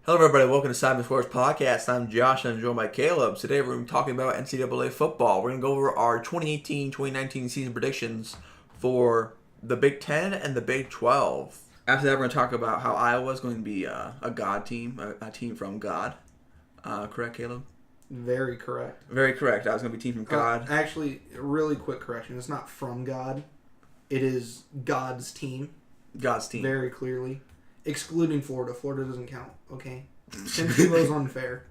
Hello, everybody. Welcome to Seismic Podcast. I'm Josh and I'm joined by Caleb. Today, we're going to be talking about NCAA football. We're going to go over our 2018-2019 season predictions for the Big Ten and the Big 12. After that, we're going to talk about how Iowa is going to be a God team, a team from God. Correct, Caleb? Very correct. Very correct. I was going to be a team from God. Actually, really quick correction. It's not from God. It is God's team. God's team. Very clearly. Excluding Florida. Florida doesn't count, okay? Tim Tebow's unfair.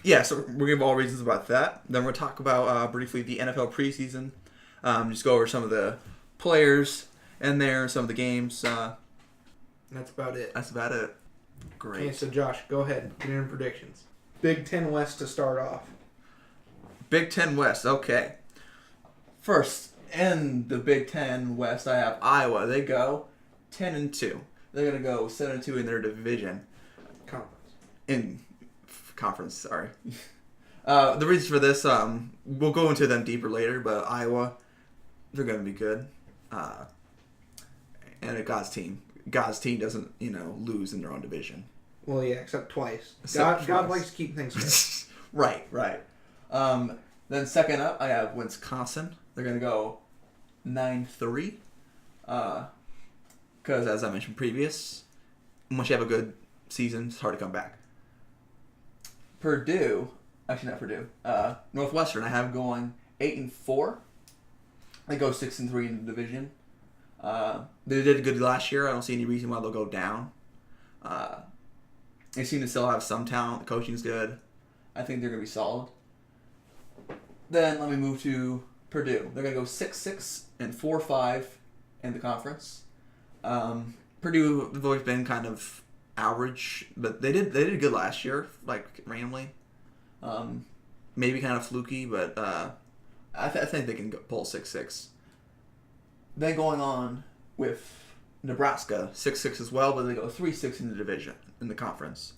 Yeah, so we're going to give all reasons about that. Then we'll talk about briefly the NFL preseason. Just go over some of the players in there, some of the games. That's about it. That's about it. Great. Okay, so Josh, go ahead. Get in predictions. Big Ten West to start off. Big Ten West, okay. First, in the Big Ten West, I have Iowa. They go 10-2. They're going to go 7-2 in their division. Conference, sorry. The reasons for this, we'll go into them deeper later, but Iowa, they're going to be good. And a God's team. God's team doesn't, lose in their own division. Well, yeah, except twice. Except God twice. likes to keep things fair. Right. Then second up, I have Wisconsin. They're going to go 9-3. Because, as I mentioned previous, once you have a good season, it's hard to come back. Purdue, actually not Purdue, Northwestern, I have going 8-4. They go 6-3 in the division. They did good last year. I don't see any reason why they'll go down. They seem to still have some talent. The coaching's good. I think they're going to be solid. Then let me move to Purdue. They're going to go 6-6 and 4-5 in the conference. Purdue have always been kind of average, but they did good last year, like randomly. Maybe kind of fluky, but I think they can pull 6-6. Then going on with Nebraska, 6-6 as well, but they go 3-6 in the division in the conference.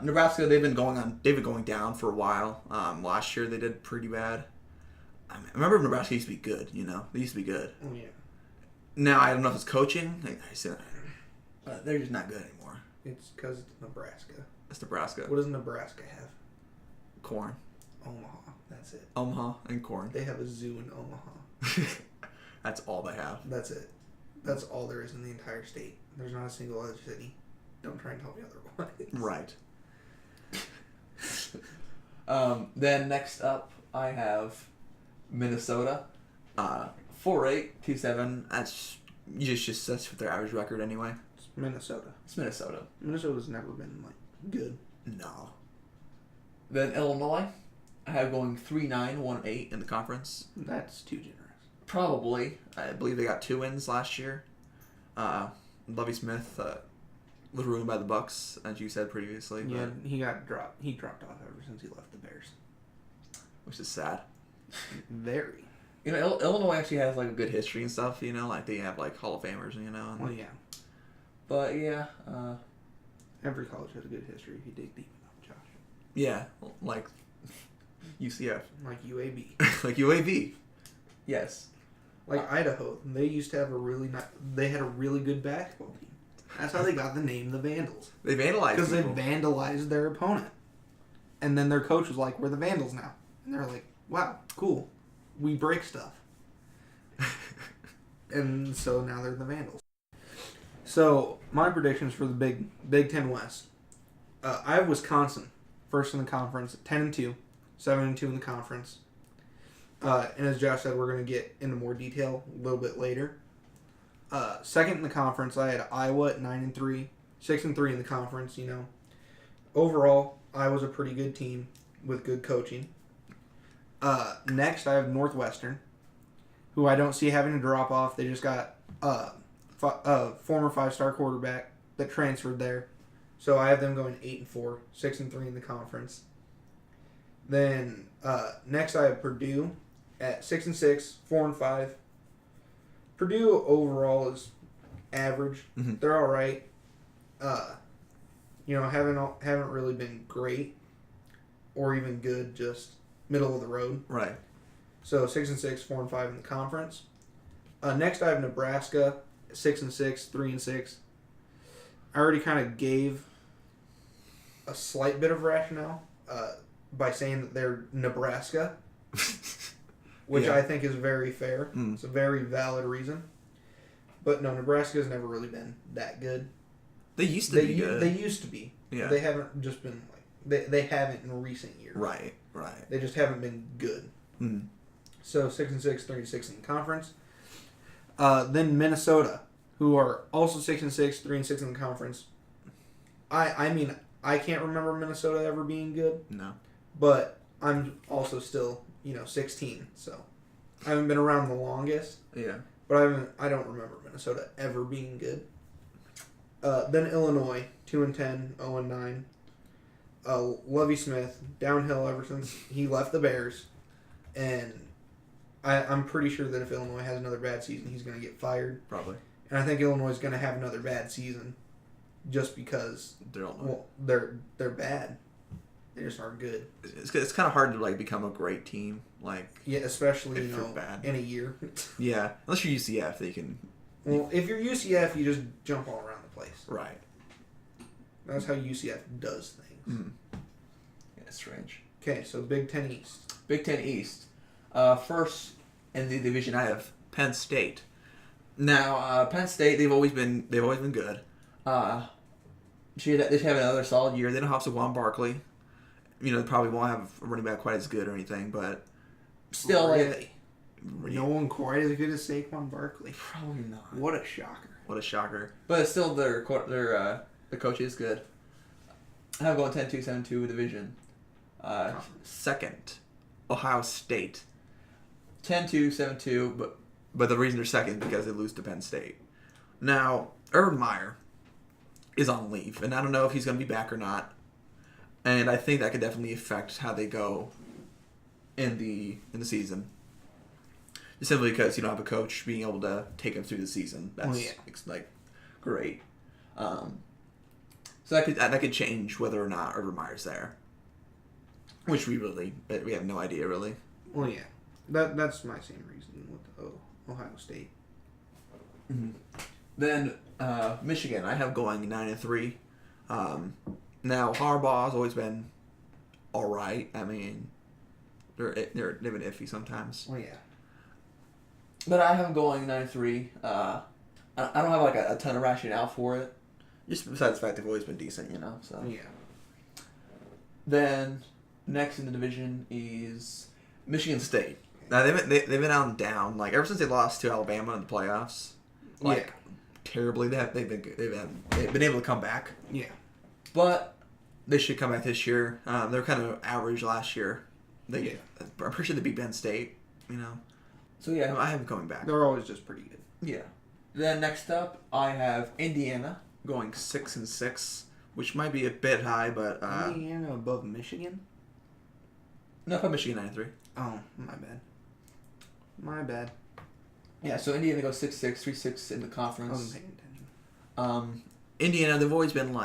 Nebraska, they've been going down for a while. Last year they did pretty bad. I remember Nebraska used to be good. They used to be good. Oh, yeah. Now, I don't know if it's coaching, but they're just not good anymore. It's because it's Nebraska. It's Nebraska. What does Nebraska have? Corn. Omaha. That's it. Omaha and corn. They have a zoo in Omaha. That's all they have. That's it. That's all there is in the entire state. There's not a single other city. Don't try and tell me otherwise. Right. Then next up, I have Minnesota. 4-8, 2-7. That's what their average record anyway. It's Minnesota. It's Minnesota. Minnesota's never been good. No. Then Illinois, I have going 3-9, 1-8 in the conference. That's too generous. Probably. I believe they got 2 wins last year. Lovie Smith was ruined by the Bucks, as you said previously. Yeah, he got dropped. He dropped off ever since he left the Bears. Which is sad. Very. Illinois actually has a good history and stuff. They have Hall of Famers. Well, yeah. But yeah. Every college has a good history if you dig deep enough, Josh. Yeah, like UCF. Like UAB. Like UAB. Yes. Like Idaho, they used to have they had a really good basketball team. That's how they got the name the Vandals. They vandalized because they vandalized their opponent, and then their coach was like, "We're the Vandals now," and they're like, "Wow, cool, we break stuff," and so now they're the Vandals. So my predictions for the Big Ten West, I have Wisconsin first in the conference, 10-2, 7-2 in the conference. And as Josh said, we're going to get into more detail a little bit later. Second in the conference, I had Iowa at 9-3, 6-3 in the conference. Overall, Iowa's a pretty good team with good coaching. Next, I have Northwestern, who I don't see having to drop off. They just got a former 5-star quarterback that transferred there, so I have them going 8-4, 6-3 in the conference. Then next, I have Purdue at 6-6, 4-5. Purdue overall is average. Mm-hmm. They're all right. Haven't really been great or even good, just middle of the road. Right. So 6-6, 4-5 in the conference. Next, I have Nebraska, 6-6, 3-6. I already kind of gave a slight bit of rationale by saying that they're Nebraska, which I think is very fair. It's a very valid reason. But no, Nebraska's never really been that good. They used to be good. They used to be. Yeah. They haven't just been they haven't in recent years. Right. They just haven't been good. So 6-6, 3-6 in the conference. Then Minnesota, who are also 6-6, 3-6 in the conference. I mean, I can't remember Minnesota ever being good. No. But I'm also still, 16. So I haven't been around the longest. Yeah. But I don't remember Minnesota ever being good. Then Illinois, 2-10, 0-9. Lovie Smith, downhill ever since he left the Bears. And I'm pretty sure that if Illinois has another bad season, he's going to get fired. Probably. And I think Illinois is going to have another bad season just because they're bad. They just aren't good. It's kind of hard to become a great team. Especially bad. In a year. Yeah, unless you're UCF, they can. Well, if you're UCF, you just jump all around the place. Right. That's how UCF does things. Yeah, it's strange. Okay, so Big Ten East. Big Ten East. First in the division, I have Penn State. Now, Penn State, they've always been good. They have another solid year. They don't have Saquon Barkley. They probably won't have a running back quite as good or anything, but still, really? No one quite as good as Saquon Barkley. Probably not. What a shocker! But still, their coach is good. I have going 10-2, 7-2 division. Second, Ohio State. 10-2, 7-2, but the reason they're second is because they lose to Penn State. Now, Urban Meyer is on leave, and I don't know if he's going to be back or not. And I think that could definitely affect how they go in the season. Just simply because you don't have a coach being able to take them through the season. That's great. So that could change whether or not Urban Meyer's there. Which we have no idea really. Well, yeah, that's my same reason with Ohio State. Mm-hmm. Then Michigan, I have going 9-3. Now Harbaugh's always been all right. I mean, they've been iffy sometimes. Well, yeah. But I have them going 9-3. I don't have a ton of rationale for it. Just besides the fact they've always been decent, So yeah. Then next in the division is Michigan State. Now they've been out and down. Ever since they lost to Alabama in the playoffs. Terribly. They've been able to come back. Yeah. But they should come back this year. They're kind of average last year. I'm pretty sure they beat Penn State. So yeah, I have them coming back. They're always just pretty good. Yeah. Then next up, I have Indiana going 6-6, which might be a bit high, but Indiana above Michigan? No, I put Michigan 9-3. Oh, my bad. Yeah, so Indiana goes 6-6, 3-6 in the conference. I wasn't paying attention. Indiana, they've always been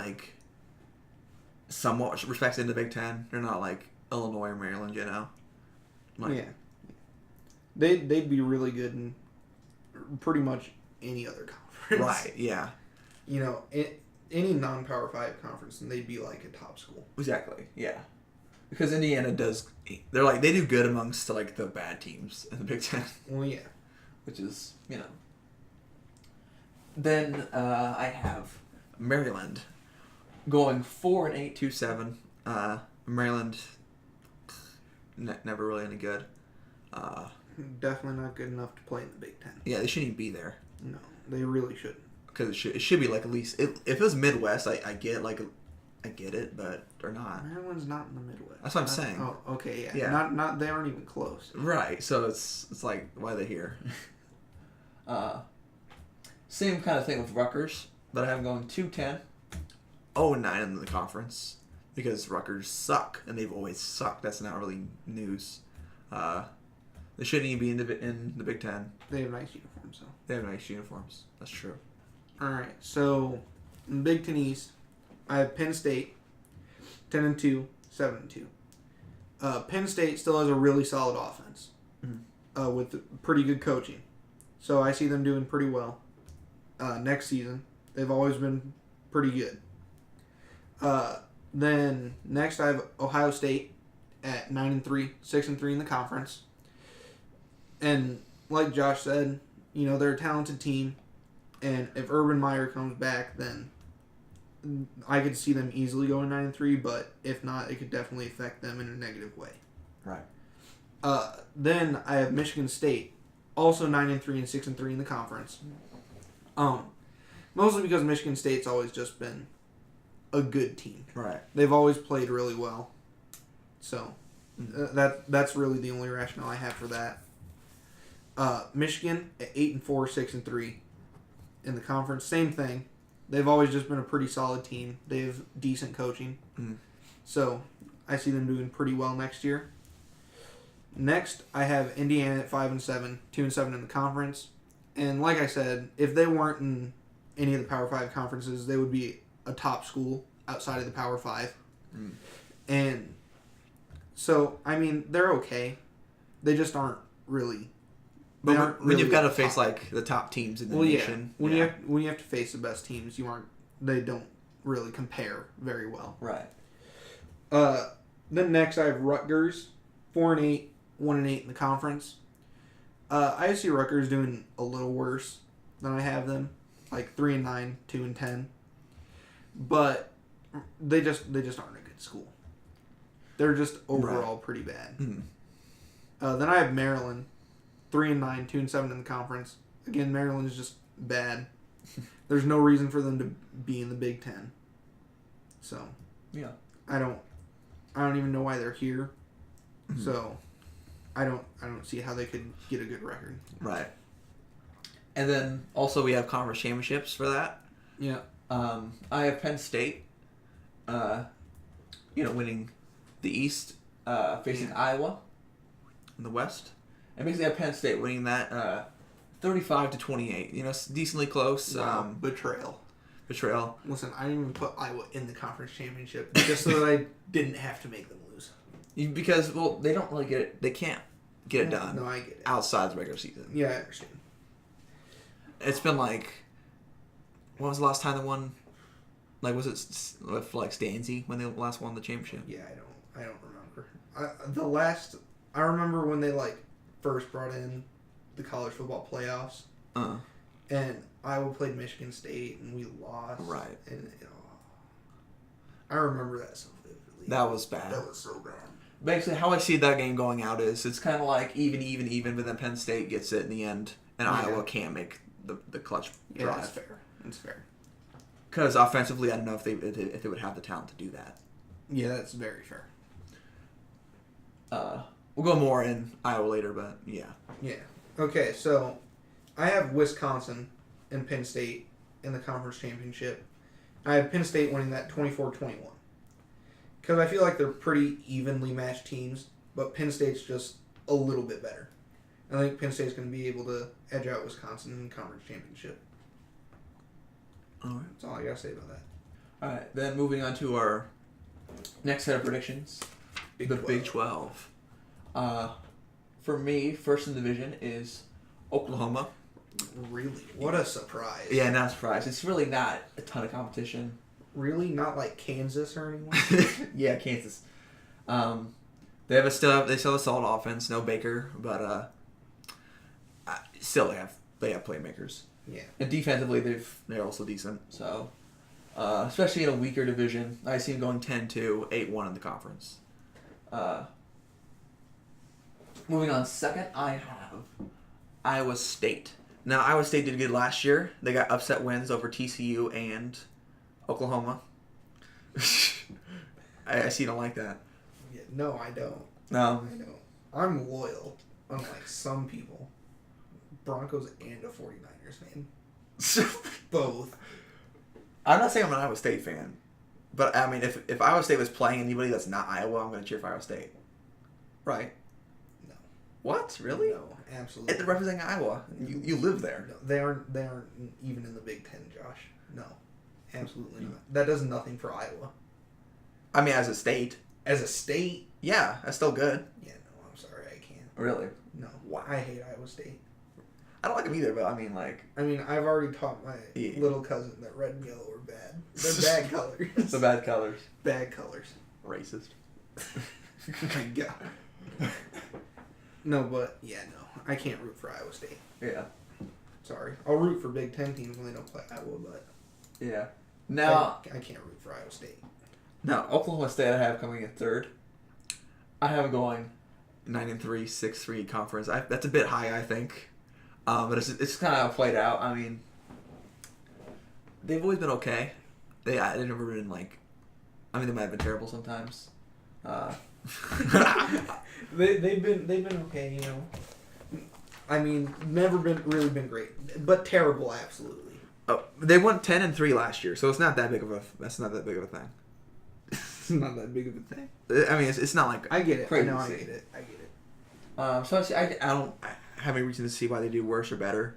somewhat respected in the Big Ten. They're not like Illinois or Maryland, Yeah. They'd be really good in pretty much any other conference. Right, yeah. Any non-Power 5 conference, and they'd be a top school. Exactly, yeah. Because Indiana they do good amongst the bad teams in the Big Ten. Well, yeah. Which is, Then I have Maryland going 4-8, 2-7. Maryland, never really any good. Definitely not good enough to play in the Big Ten. Yeah, they shouldn't even be there. No, they really shouldn't. Because it should be at least if it was Midwest, I get it, but they're not. Maryland's not in the Midwest. That's what I'm saying. Oh, okay, yeah. Not they aren't even close. Right, so it's why are they here? Same kind of thing with Rutgers, but I have them going 2-10, 0-9 in the conference because Rutgers suck and they've always sucked. That's not really news. They shouldn't even be in the Big Ten. They have nice uniforms, though. They have nice uniforms. That's true. All right, so in Big Ten East, I have Penn State, 10-2, 7-2. Penn State still has a really solid offense with pretty good coaching, so I see them doing pretty well next season. They've always been pretty good. Then next I have Ohio State at 9-3, 6-3 in the conference. And like Josh said, they're a talented team, and if Urban Meyer comes back, then I could see them easily going 9-3. But if not, it could definitely affect them in a negative way. Right. Then I have Michigan State, also 9-3 and 6-3 in the conference. Mostly because Michigan State's always just been a good team. Right. They've always played really well. So that's really the only rationale I have for that. Michigan at 8-4, 6-3 in the conference. Same thing. They've always just been a pretty solid team. They have decent coaching. So I see them doing pretty well next year. Next, I have Indiana at 5-7, 2-7 in the conference. And like I said, if they weren't in any of the Power 5 conferences, they would be a top school outside of the Power 5. And so, I mean, they're okay. They just aren't really. But when you've got to face like the top teams in the nation, when you have to face the best teams, they don't really compare very well. Right. Then next I have Rutgers, 4-8, 1-8 in the conference. I see Rutgers doing a little worse than I have them, like 3-9, 2-10. But they just aren't a good school. They're just overall pretty bad. Then I have Maryland, 3-9, 2-7 in the conference. Again, Maryland is just bad. There's no reason for them to be in the Big Ten. So yeah, I don't even know why they're here. So I don't see how they could get a good record. Right. And then also we have conference championships for that. Yeah. I have Penn State, winning the East, facing Iowa in the West. And basically I have Penn State winning that 35-28. Decently close. Wow. Betrayal. Listen, I didn't even put Iowa in the conference championship just so that I didn't have to make them lose. Because, they don't really get it. They can't get it done. No, I get it. Outside the regular season. Yeah, I understand. It's been like, when was the last time they won? Like, was it with like Stanzi when they last won the championship? Yeah, I don't remember. I remember when they first brought in the college football playoffs. And Iowa played Michigan State and we lost. Right. And I remember that so vividly. That was bad. That was so bad. Basically, how I see that game going out is it's kind of like even, but then Penn State gets it in the end, and Iowa can't make the clutch drive. Yeah, that's fair. Because offensively, I don't know if they would have the talent to do that. Yeah, that's very fair. We'll go more in Iowa later, but yeah. Yeah. Okay, so I have Wisconsin and Penn State in the conference championship. I have Penn State winning that 24-21. Because I feel like they're pretty evenly matched teams, but Penn State's just a little bit better. I think Penn State's going to be able to edge out Wisconsin in the conference championship. All right. That's all I got to say about that. All right, then moving on to our next set of predictions. Big 12. For me, first in the division is Oklahoma. Really? What a surprise. Yeah, not a surprise. It's really not a ton of competition. Really? Not like Kansas or anyone? Yeah, Kansas. They still have a solid offense. No Baker, but still they have playmakers. Yeah. And defensively, they're also decent. So, especially in a weaker division, I see them going 10-2, 8-1 in the conference. Moving on, second, I have Iowa State. Now, Iowa State did good last year. They got upset wins over TCU and Oklahoma. I see you don't like that. Yeah, no, I don't. No. I don't. I'm loyal, unlike some people. Broncos and a 49ers fan. Both. I'm not saying I'm an Iowa State fan. But, I mean, if Iowa State was playing anybody that's not Iowa, I'm going to cheer for Iowa State. Right? No. What? Really? No, absolutely. They're representing Iowa. You live there. No, they aren't even in the Big Ten, Josh. No. Absolutely not. That does nothing for Iowa. I mean, as a state. As a state? Yeah, that's still good. Yeah, no, I'm sorry, I can't. Really? No. Wow. I hate Iowa State. I don't like them either, but I mean, like... I mean, I've already taught my little cousin that red and yellow are bad. They're bad colors. The bad colors. Bad colors. Racist. My God. No, but, yeah, no. I can't root for Iowa State. Yeah. Sorry. I'll root for Big Ten teams when they don't play Iowa, but... Yeah. Now... I can't root for Iowa State. Now, Oklahoma State I have coming in third. I have it going 9-3, 6-3 conference. That's a bit high, I think. But it's kind of played out. I mean, they've always been okay. They've never been like... I mean, they might have been terrible sometimes. They've been okay, you know. I mean, never really been great, but terrible, absolutely. Oh, they went 10-3 last year, so it's not that big of a. That's not that big of a thing. It's not that big of a thing. I mean, it's not like I get it. crazy. I know, I get it. I get it. So I don't have any reason to see why they do worse or better.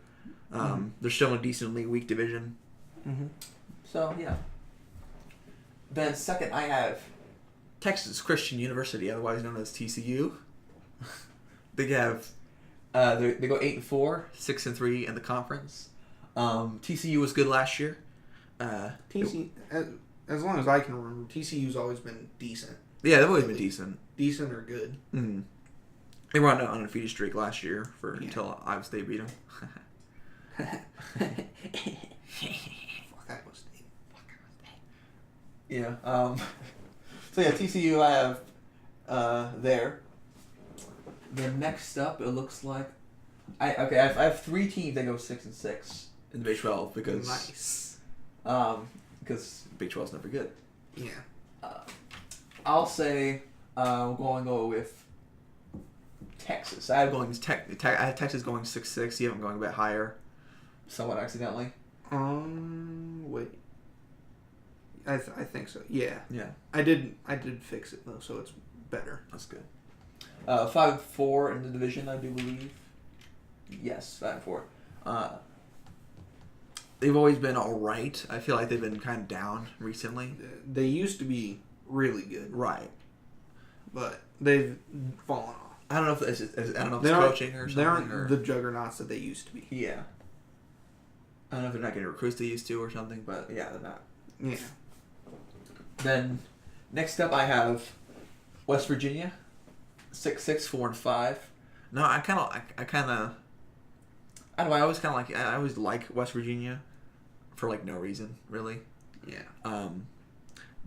They're still in a decently weak division. Mm-hmm. So yeah. Then second, I have Texas Christian University, otherwise known as TCU. They have they go 8-4, 6-3 in the conference. TCU was good last year. TCU, as long as I can remember, TCU's always been decent. Yeah, they've always been decent. Decent or good. Mm-hmm. They were on an undefeated streak last year until Iowa State beat them. Fuck Iowa State. Yeah. So yeah, TCU I have there. Then next up, it looks like I have 3 teams that go 6-6 in the Big 12 because because Big 12's never good. Yeah. I'll say I'm going to go with Texas. I have Texas going 6-6. You have them going a bit higher, somewhat accidentally. Wait. I think so. Yeah. Yeah. I did fix it though, so it's better. That's good. 5-4 in the division, I do believe. Yes, 5-4. They've always been all right. I feel like they've been kind of down recently. They used to be really good, Right. but they've fallen off. I don't know if it's coaching or something. They aren't the juggernauts that they used to be. Yeah. I don't know if they're not getting recruits they used to or something, but yeah, they're not. Yeah. Then next up, I have West Virginia, 6-6, 4-5. No, I always like West Virginia for like no reason really. Yeah.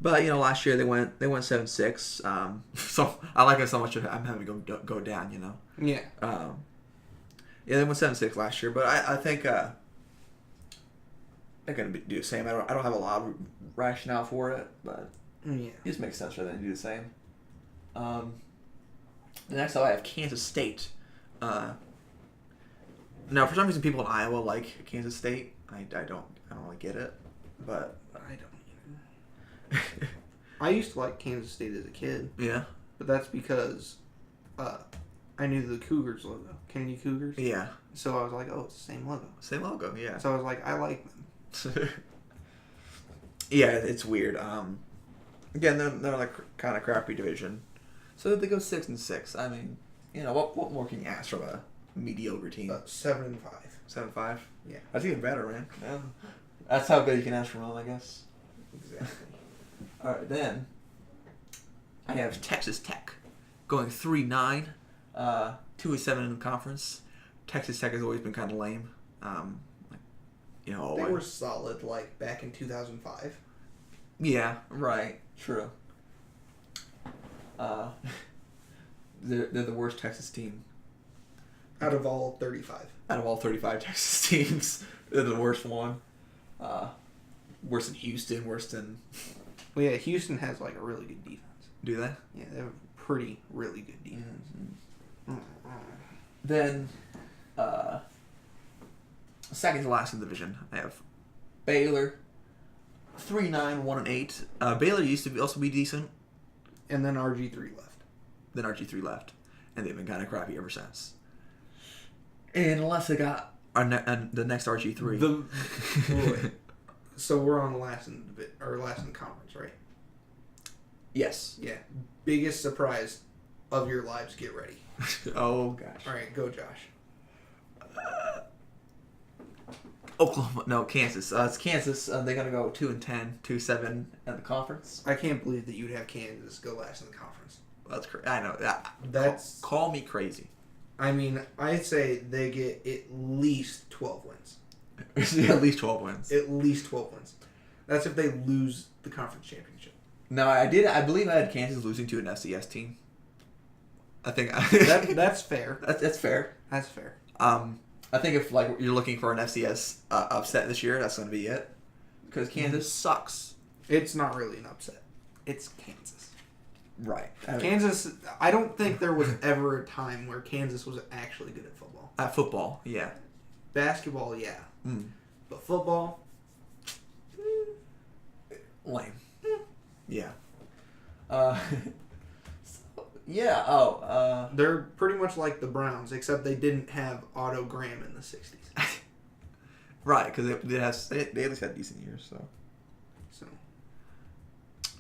But last year they went 7-6. So I like it so much I'm having to go down. Yeah. Yeah, they went 7-6 last year, but I think they're gonna do the same. I don't have a lot of rationale for it, but Yeah. it just makes sense for them to do the same. The next up I have Kansas State. Now, for some reason, people in Iowa like Kansas State. I don't really get it, but I don't either. I used to like Kansas State as a kid. Yeah. But that's because I knew the Cougars logo. Kennedy Cougars. Yeah. So I was like, oh, it's the same logo. Same logo, yeah. So I was like, I like them. Yeah, it's weird. Again, they're like kind of crappy division. So they go 6-6. I mean, what more can you ask from a mediocre team? 7-5. 7-5. Yeah. That's even better, man. Yeah. That's how good you can ask from them, I guess. Exactly. All right, then I have Texas Tech going 3-9, 2-7 in the conference. Texas Tech has always been kind of lame. They were solid like back in 2005. Yeah, right. True. They're the worst Texas team. Out of all 35. Out of all 35 Texas teams, they're the worst one. Worse than Houston, worse than... Well, yeah, Houston has like a really good defense. Do they? Yeah, they have a really good defense. Mm-hmm. Then, second to last in the division, I have Baylor, 3-9, 1-8. Baylor used to also be decent. And then RG3 left. Then RG3 left. And they've been kind of crappy ever since. And unless they got the next RG3. So we're on last in the conference, right? Yes. Yeah. Biggest surprise of your lives. Get ready. Oh, gosh. All right, go, Josh. Oklahoma. No, Kansas. It's Kansas. They're gonna go 2-10, 2-7 in the conference. I can't believe that you'd have Kansas go last in the conference. That's crazy. I know. That's call me crazy. I mean, I'd say they get at least 12 wins. At least 12 wins. At least 12 wins. That's if they lose the conference championship. No, I did. I believe I had Kansas losing to an FCS team. I think that's fair. That's fair. That's fair. I think if like you're looking for an FCS upset this year, that's going to be it. Because Kansas sucks. It's not really an upset. It's Kansas. Right. Kansas. I don't think there was ever a time where Kansas was actually good at football. At football, yeah. Basketball, yeah. But football, lame. Yeah. Yeah. They're pretty much like the Browns, except they didn't have Otto Graham in the 60s. Right, because they at least had decent years. So.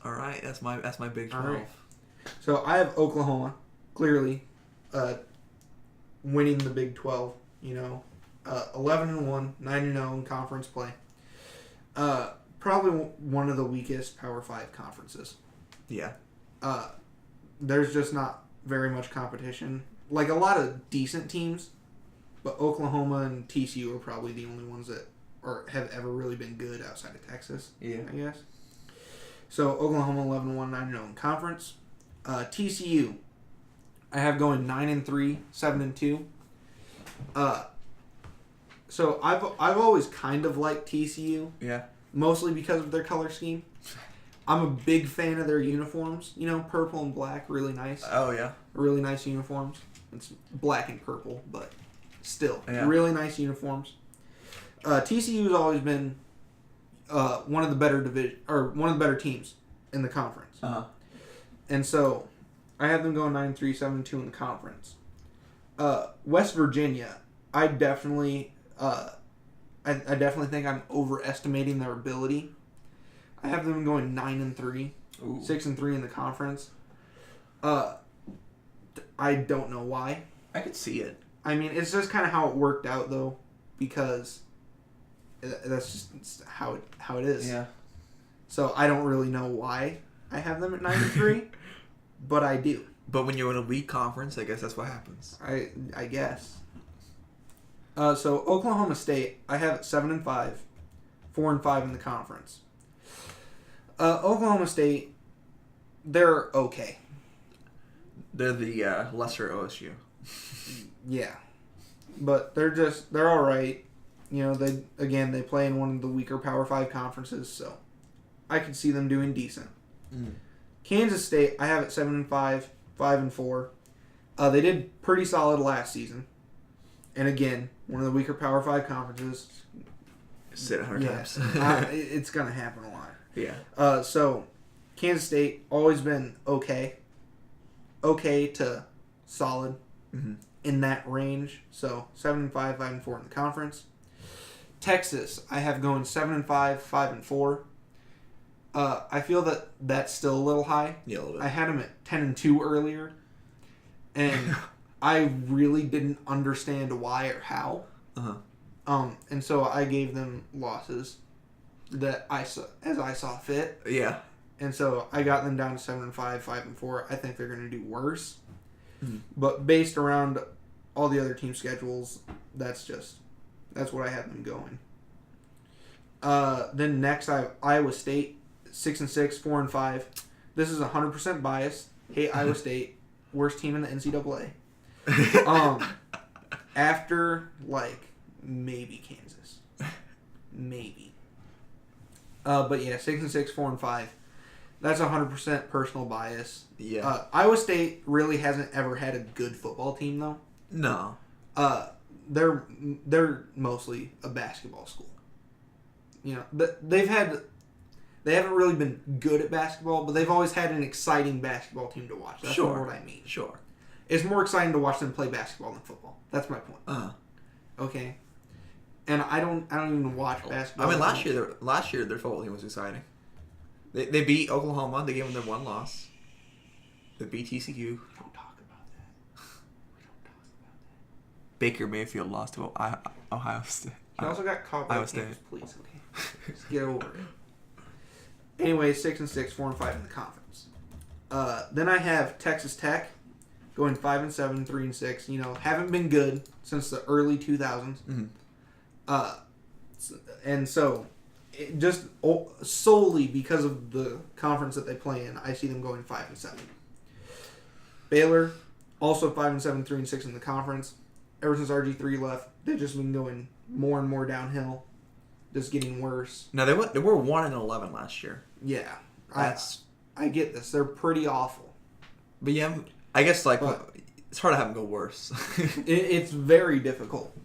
All right, that's my Big 12. Right. So I have Oklahoma clearly winning the Big 12. 11-1, 9-0 in conference play. Probably one of the weakest Power 5 conferences. Yeah. There's just not very much competition. Like a lot of decent teams, but Oklahoma and TCU are probably the only ones that have ever really been good outside of Texas. Yeah. I guess. So Oklahoma 11-1, 9-0 in conference. TCU, I have going 9-3, 7-2. So I've always kind of liked TCU. Yeah. Mostly because of their color scheme. I'm a big fan of their uniforms. Purple and black, really nice. Oh, yeah. Really nice uniforms. It's black and purple, but still, really nice uniforms. TCU has always been one of the better teams in the conference. Uh-huh. And so, I have them going 9-3, 7-2 in the conference. West Virginia, I definitely think I'm overestimating their ability. I have them going 9-3, 6-3 in the conference. I don't know why. I could see it. I mean, it's just kind of how it worked out, though, because that's just how it is. Yeah. So I don't really know why I have them at 9-3, but I do. But when you're in a weak conference, I guess that's what happens. I guess. So Oklahoma State, I have at 7-5, 4-5 in the conference. Oklahoma State, they're okay. They're the lesser OSU. Yeah, but they're all right. They play in one of the weaker Power 5 conferences, so I could see them doing decent. Kansas State, I have at 7-5, 5-4. They did pretty solid last season. And again, one of the weaker Power 5 conferences. Sit 100 times. It's going to happen a lot. Yeah. So, Kansas State, always been okay. Okay to solid in that range. So, 7-5, 5-4 in the conference. Texas, I have going 7-5, 5-4. I feel that that's still a little high. Yeah, a little bit. I had them at 10-2 earlier. And I really didn't understand why or how. And so I gave them losses that I saw fit. Yeah. And so I got them down to 7-5, 5-4. I think they're going to do worse. But based around all the other team schedules, that's what I have them going. Then next I have Iowa State, 6-6, 4-5. This is 100% biased. Hate Iowa State, worst team in the NCAA. After maybe Kansas, maybe. But yeah, 6-6, 4-5. That's 100% personal bias. Yeah. Iowa State really hasn't ever had a good football team though. No. They're mostly a basketball school. They haven't really been good at basketball, but they've always had an exciting basketball team to watch. That's more what I mean. Sure. It's more exciting to watch them play basketball than football. That's my point. Okay. And I don't even watch basketball. I mean, last year their football team was exciting. They beat Oklahoma. They gave them their one loss. They beat TCU. We don't talk about that. Baker Mayfield lost to Iowa State. He also got caught by Iowa the Kansas State. police. Okay, just get over it. Anyway, 6-6, 4-5 in the conference. Then I have Texas Tech going 5-7, 3-6. You know, haven't been good since the early 2000s. And so, just solely because of the conference that they play in, I see them going 5-7. Baylor, also 5-7, 3-6 in the conference. Ever since RG3 left, they've just been going more and more downhill, just getting worse. No, they were 1-11 last year. Yeah, I get this. They're pretty awful. But yeah, I guess it's hard to have them go worse. It's very difficult.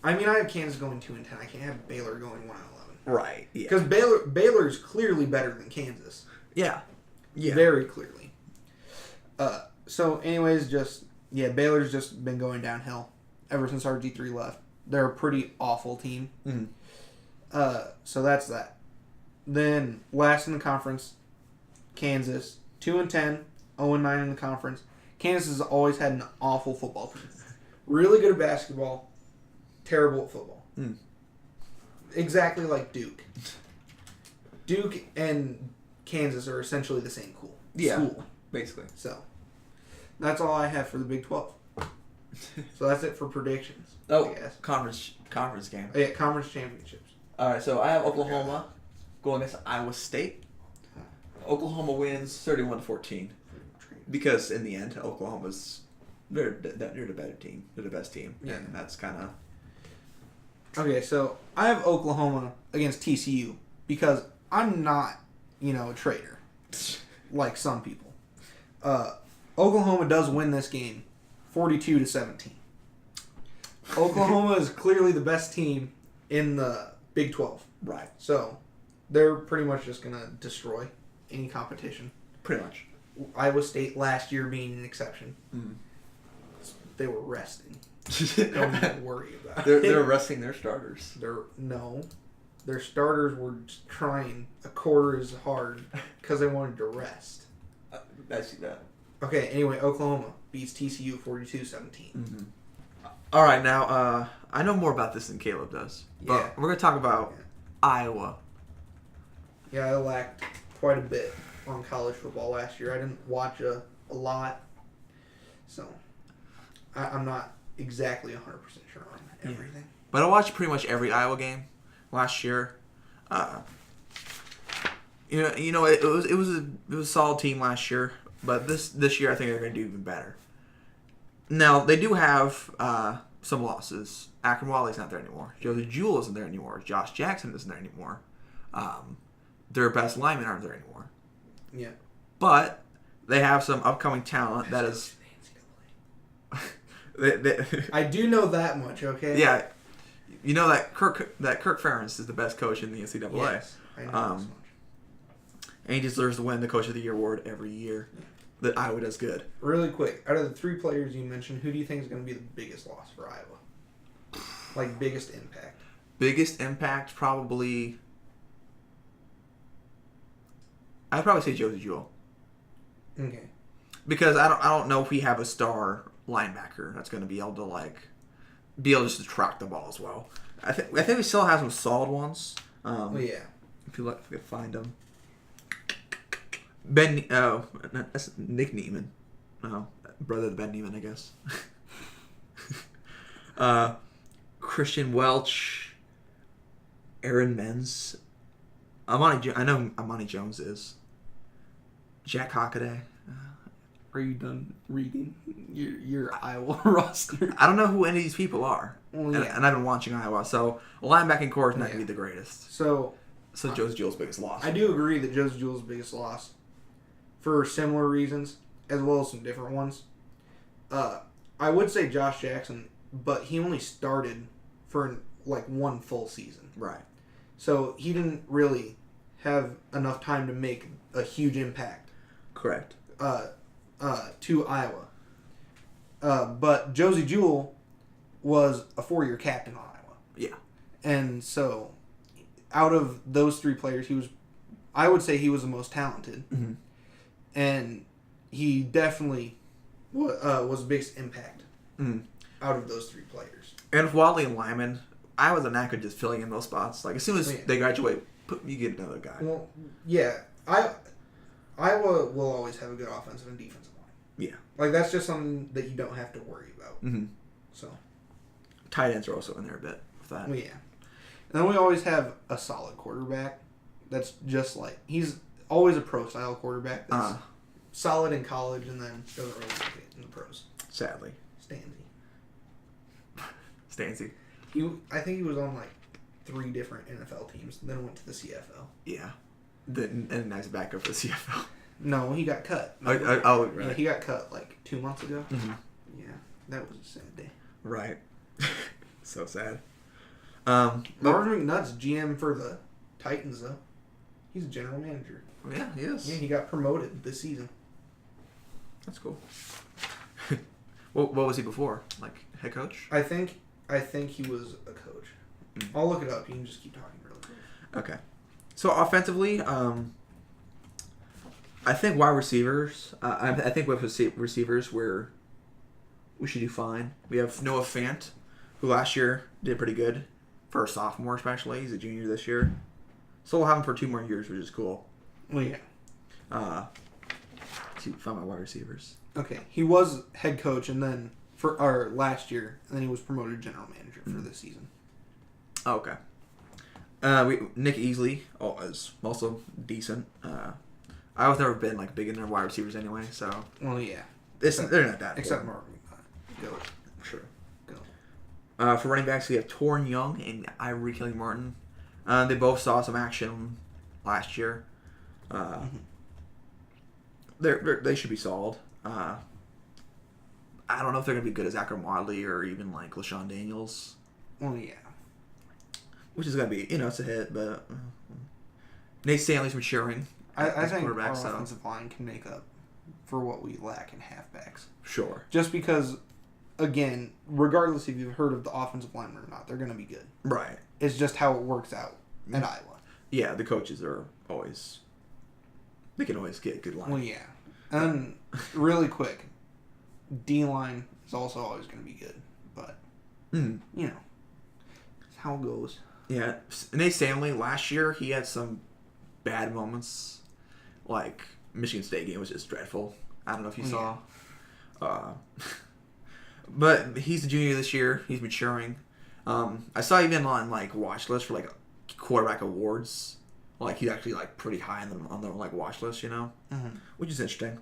I mean, I have Kansas going 2-10. I can't have Baylor going 1-11. Right. Yeah. Because Baylor is clearly better than Kansas. Yeah. Yeah. Very clearly. So, anyways, Baylor's just been going downhill ever since RG3 left. They're a pretty awful team. Mm-hmm. So that's that. Then last in the conference, Kansas, 2-10, 0-9 in the conference. Kansas has always had an awful football team. Really good at basketball, terrible at football. Mm. Exactly like Duke. Duke and Kansas are essentially the same school. Basically. So that's all I have for the Big 12. So that's it for predictions. Oh, I guess. conference game. Oh, yeah, conference championships. All right, so I have Oklahoma going against Iowa State. Oklahoma wins 31-14 because in the end, they're the better team. They're the best team, and that's kind of. Okay, so I have Oklahoma against TCU because I'm not, a traitor like some people. Oklahoma does win this game 42-17. Oklahoma is clearly the best team in the Big 12. Right. So they're pretty much just going to destroy any competition. Pretty much. Iowa State last year being an exception. Mm. They were resting. Don't even worry about it. it. They're resting their starters. Their starters were just trying a quarter as hard because they wanted to rest. I see that. Okay, anyway, Oklahoma beats TCU 42-17. Mm-hmm. All right, now, I know more about this than Caleb does. But we're going to talk about Iowa. Yeah, I lacked quite a bit on college football last year. I didn't watch a lot. So, I'm not exactly 100% sure on everything. But I watched pretty much every Iowa game last year. It was a solid team last year, but this year I think they're going to do even better. Now they do have some losses. Akron Wally's not there anymore. Josie Jewell isn't there anymore. Josh Jackson isn't there anymore. Their best linemen aren't there anymore. Yeah, but they have some upcoming talent that is. I do know that much. Okay. Yeah, you know that Kirk Ferentz is the best coach in the NCAA. Yes, I know this much. And he deserves to win the Coach of the Year award every year. That Iowa does good. Really quick, out of the three players you mentioned, who do you think is going to be the biggest loss for Iowa? Like biggest impact. Biggest impact probably. I'd probably say Josie Jewell. Okay. Because I don't know if we have a star linebacker that's going to be able to just to track the ball as well. I think we still have some solid ones. Yeah. If you could find them. That's Nick Neiman. Oh, brother to Ben Neiman, I guess. Christian Welch, Aaron Menz. I know Amani Jones is. Jack Hockaday. Are you done reading your Iowa roster? I don't know who any of these people are. Well, yeah. And I've been watching Iowa, so linebacking core is not going to be the greatest. So Josie Jewell's biggest loss. I do agree that Josie Jewell's biggest loss for similar reasons, as well as some different ones. I would say Josh Jackson, but he only started for one full season. Right. So he didn't really have enough time to make a huge impact. Correct. To Iowa. But Josie Jewell was a 4-year captain on Iowa. Yeah. And so, out of those three players, I would say he was the most talented. Mm-hmm. And he definitely was the biggest impact out of those three players. And if Wadley and Lyman Iowa's a knack of just filling in those spots. Like, as soon as they graduate, you get another guy. Well, yeah. Iowa will always have a good offensive and defensive line. Yeah. Like, that's just something that you don't have to worry about. Mm-hmm. So. Tight ends are also in there a bit with that. Well, yeah. And then we always have a solid quarterback that's just like... He's always a pro-style quarterback that's solid in college and then doesn't really make it in the pros. Sadly. Stanzi. I think he was on, like, 3 different NFL teams, then went to the CFL. Yeah. And a nice backup for the CFL. No, he got cut. Right. Yeah, he got cut, like, 2 months ago. Mm-hmm. Yeah, that was a sad day. Right. So sad. Marvin McNutt's GM for the Titans, though. He's a general manager. Yeah, he is. Yeah, he got promoted this season. That's cool. What was he before? Like, head coach? I think he was a coach. I'll look it up. You can just keep talking really quick. Okay. So, offensively, I think wide receivers, I think with receivers, we should do fine. We have Noah Fant, who last year did pretty good. For a sophomore, especially. He's a junior this year. So we'll have him for 2 more years, which is cool. Well, yeah. See, find my wide receivers. Okay. He was head coach and then last year, and then he was promoted general manager for this season. Oh, okay. Nick Easley is also decent. I've never been like big in their wide receivers anyway, so. Well, yeah. They're not that. Except Marvin. Go. Sure. Go. For running backs, we have Torrin Young and Ivory Killing-Martin. They both saw some action last year. They should be solid. I don't know if they're going to be good as Akram Wadley or even like LaShawn Daniels. Well, yeah. Which is going to be, it's a hit, but Nate Stanley's maturing. I think our offensive line can make up for what we lack in halfbacks. Sure. Just because, again, regardless if you've heard of the offensive lineman or not, they're going to be good. Right. It's just how it works out at Iowa. Yeah, the coaches are always... They can always get good line. Well, yeah. And really quick, D-line is also always going to be good. But, it's how it goes. Yeah. Nate Stanley, last year, he had some bad moments. Like, Michigan State game was just dreadful. I don't know if you saw. But he's a junior this year. He's maturing. I saw even on, like, watch list for, like, quarterback awards. Like, he's actually, like, pretty high on the like, watch list, Which is interesting.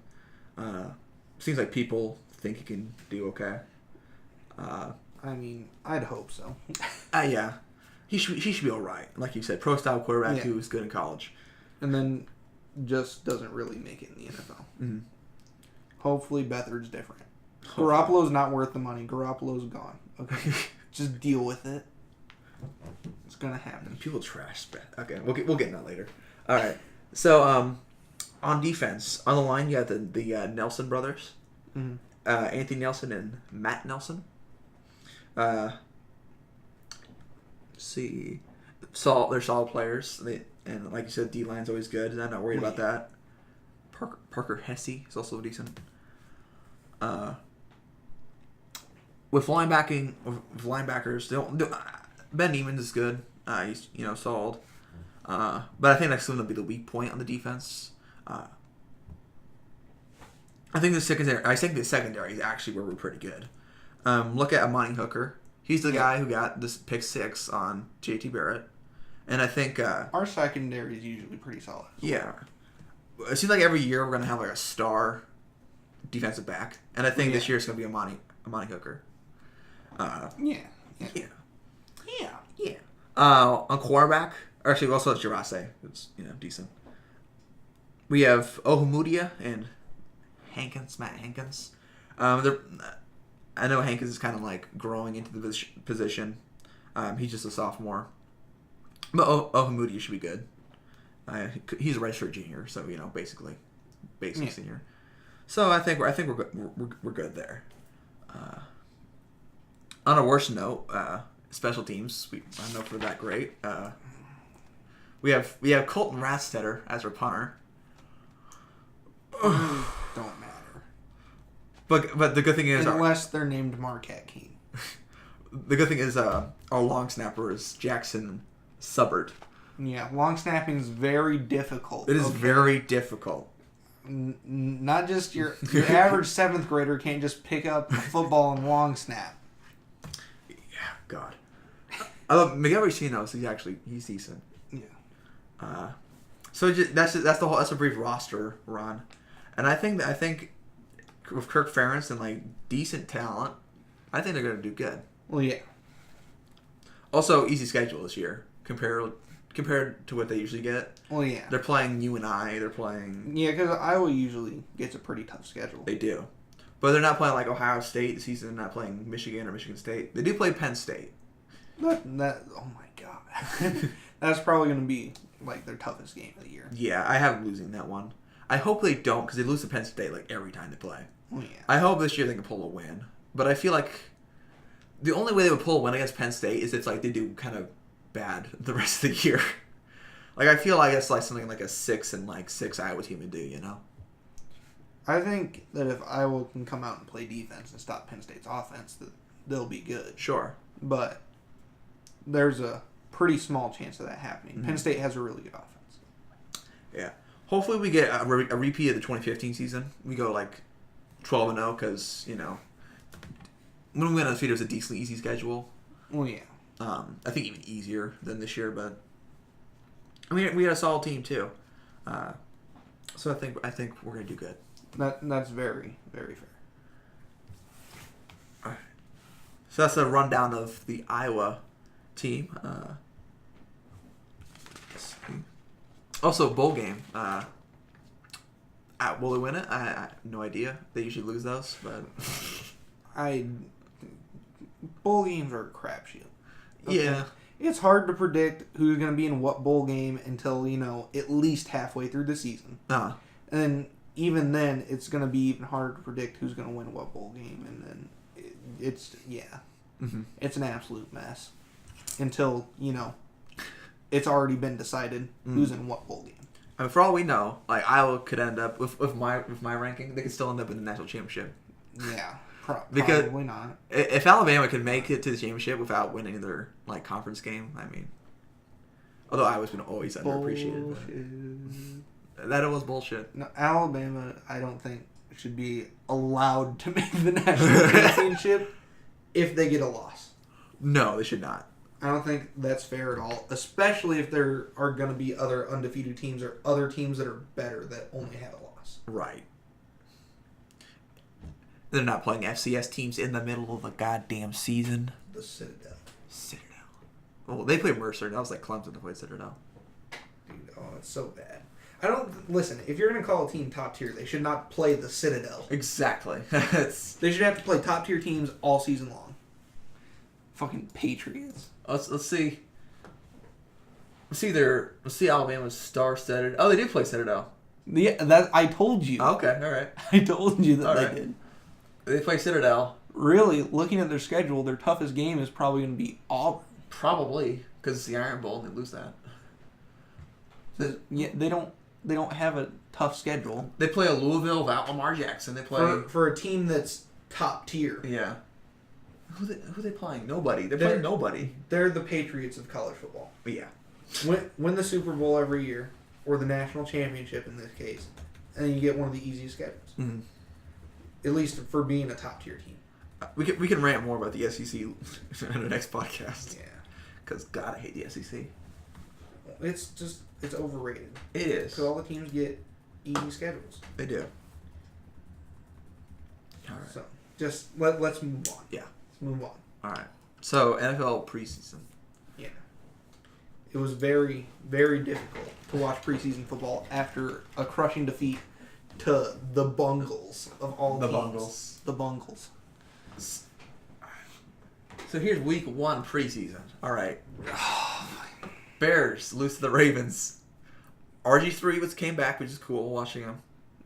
Seems like people think he can do okay. I mean, I'd hope so. Yeah. He should be all right. Like you said, pro-style quarterback who was good in college. And then just doesn't really make it in the NFL. Mm-hmm. Hopefully Beathard's different. Garoppolo's not worth the money. Garoppolo's gone. Okay. Just deal with it. It's going to happen. People trash Beth. Okay, we'll get into that later. All right. So, on defense, on the line, you have the Nelson brothers. Mm-hmm. Anthony Nelson and Matt Nelson. Let's see. They're solid players. And like you said, D-line's always good. I'm not worried about that. Parker Hesse is also decent. With linebackers, Ben Neiman is good. He's solid. But I think that's going to be the weak point on the defense. I think the secondary is actually where we're pretty good. Look at Amani Hooker. He's the guy who got this pick 6 on J.T. Barrett. And I think... our secondary is usually pretty solid. Yeah. It seems like every year we're going to have like a star defensive back. And I think this year it's going to be Amani Hooker. Yeah. On quarterback... Actually, we also have Gerase. It's decent. We have Ohumudia and Matt Hankins. I know Hankins is kind of like growing into the position. He's just a sophomore. But Ohumudia should be good. He's a redshirt junior, so basically, basic senior. So I think we're good there. On a worse note, special teams. I don't know if we're that great. We have Colton Rastetter as our punter. Don't matter. But the good thing is... Unless they're named Marquette King. The good thing is our long snapper is Jackson Subbard. Yeah, long snapping is very difficult. It is very difficult. Not just your average 7th grader can't just pick up a football and long snap. Yeah, God. I love Miguel Ricino's. He's decent. Yeah. So that's a brief roster run, and I think with Kirk Ferentz and like decent talent, I think they're gonna do good. Well, yeah. Also, easy schedule this year compared to what they usually get. Well, yeah. They're playing UNI. They're playing. Yeah, because Iowa usually gets a pretty tough schedule. They do, but they're not playing like Ohio State this season. They're not playing Michigan or Michigan State. They do play Penn State. Oh my God. That's probably going to be like their toughest game of the year. Yeah, I have them losing that one. I hope they don't because they lose to Penn State like every time they play. Well, yeah. I hope this year they can pull a win, but I feel like the only way they would pull a win against Penn State is if like they do kind of bad the rest of the year. Like I feel like it's like something like a 6-6 Iowa team would do, you know. I think that if Iowa can come out and play defense and stop Penn State's offense, that they'll be good. Sure, but there's a pretty small chance of that happening. Mm-hmm. Penn State has a really good offense. Yeah. Hopefully we get a repeat of the 2015 season. We go like 12-0 because you know when we went undefeated, it was a decently easy schedule. Well, yeah. I think even easier than this year, but I mean we had a solid team too. So I think we're gonna do good. That's very, very fair. All right. So that's a rundown of the Iowa team. Also, bowl game. Will they win it? I have no idea. They usually lose those, but bowl games are a crapshoot. Okay. Yeah, it's hard to predict who's going to be in what bowl game until at least halfway through the season. and then even then, it's going to be even harder to predict who's going to win what bowl game, and then it's an absolute mess until it's already been decided who's in what bowl game. I mean, for all we know, like Iowa could end up with my ranking, they could still end up in the national championship. Yeah, because probably not. If Alabama can make it to the championship without winning their conference game, I mean, although Iowa's been always underappreciated, that was bullshit. No, Alabama, I don't think should be allowed to make the national championship if they get a loss. No, they should not. I don't think that's fair at all, especially if there are going to be other undefeated teams or other teams that are better that only have a loss. Right. They're not playing FCS teams in the middle of the goddamn season. The Citadel. Well, they played Mercer. That was like Clemson to play Citadel. Dude, oh, it's so bad. Listen, if you're going to call a team top tier, they should not play the Citadel. Exactly. They should have to play top tier teams all season long. Fucking Patriots. Let's see. Let's see Alabama's star-studded. Oh, they did play Citadel. Yeah, that I told you. Okay, all right. I told you that all they right. did. They play Citadel. Really, looking at their schedule, their toughest game is probably going to be Auburn. Probably, because it's the Iron Bowl and they lose that. Yeah, they don't have a tough schedule. They play a Louisville without Lamar Jackson. They play for a team that's top tier. Yeah. Who are they playing? Nobody. They're playing nobody. They're the Patriots of college football. But yeah. Win the Super Bowl every year, or the national championship in this case, and you get one of the easiest schedules. Mm-hmm. At least for being a top tier team. We can rant more about the SEC in our next podcast. Yeah. Because God, I hate the SEC. It's overrated. It is. Because all the teams get easy schedules. They do. All right. So just let's move on. Yeah. Let's move on. All right. So NFL preseason. Yeah. It was very, very difficult to watch preseason football after a crushing defeat to the Bungles of all the teams. Bungles. The Bungles. So here's week 1 preseason. All right. Bears lose to the Ravens. RG3 came back, which is cool watching him.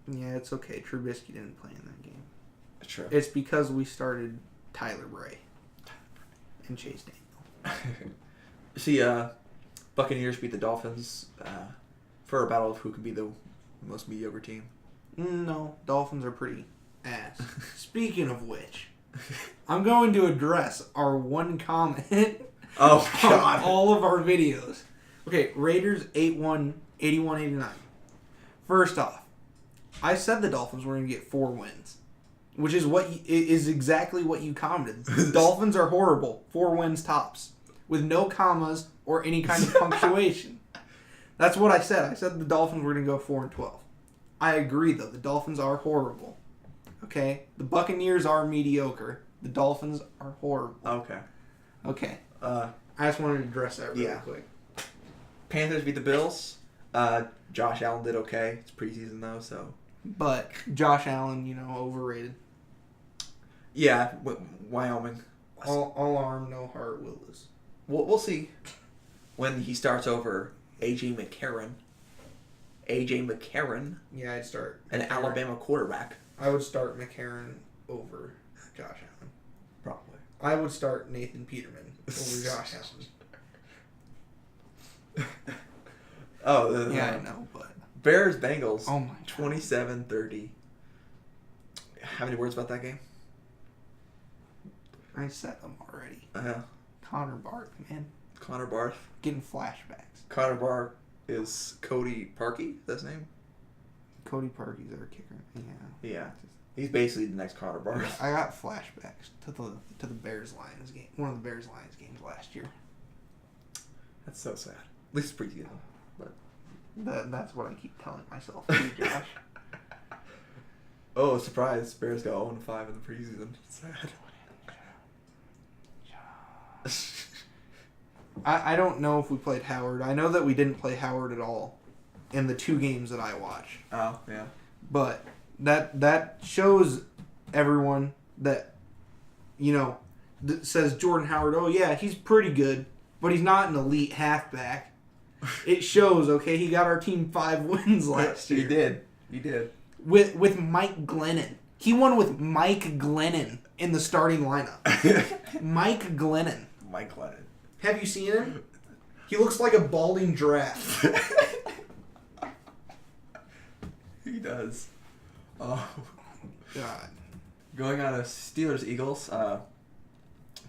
Yeah, it's okay. Trubisky didn't play in that game. True. It's because we started Tyler Bray and Chase Daniel. See, Buccaneers beat the Dolphins for a battle of who can be the most mediocre team. No, Dolphins are pretty ass. Speaking of which, I'm going to address our one comment Oh, God. on all of our videos. Okay, Raiders 8-1, 81-89. First off, I said the Dolphins were going to get 4 wins, which is is exactly what you commented. The Dolphins are horrible. 4 wins tops, with no commas or any kind of punctuation. That's what I said. I said the Dolphins were going to go 4-12. I agree, though. The Dolphins are horrible. Okay? The Buccaneers are mediocre. The Dolphins are horrible. Okay. I just wanted to address that really quick. Panthers beat the Bills. Josh Allen did okay. It's preseason, though, so... But Josh Allen, overrated. Yeah, Wyoming. All arm, no heart, Willis. We'll see when he starts over A.J. McCarron. Yeah, I'd start an McCarron. Alabama quarterback. I would start McCarron over Josh Allen. Probably. I would start Nathan Peterman over Josh Allen. Yeah, I know, but... Bears, Bengals. Oh, my God. 27-30. How many words about that game? I said them already. Uh-huh. Connor Barth, man. Connor Barth. Getting flashbacks. Connor Barth is Cody Parkey, is that his name? Cody Parkey's our kicker. Yeah. Yeah. He's basically the next Connor Barth. I got flashbacks to the Bears-Lions game. One of the Bears-Lions games last year. That's so sad. At least it's preseason. But That's what I keep telling myself, too, Josh. oh, surprise. Bears go 0-5 in the preseason. Sad. I don't know if we played Howard. I know that we didn't play Howard at all in the 2 games that I watched. Oh, yeah. But that shows everyone that, that says Jordan Howard, oh yeah, he's pretty good, but he's not an elite halfback. It shows, okay, he got our team 5 wins last year. He did. With Mike Glennon. He won with Mike Glennon in the starting lineup. Mike Glennon. Have you seen him? He looks like a balding giraffe. He does. Oh. God. Going on to Steelers-Eagles, 31-14.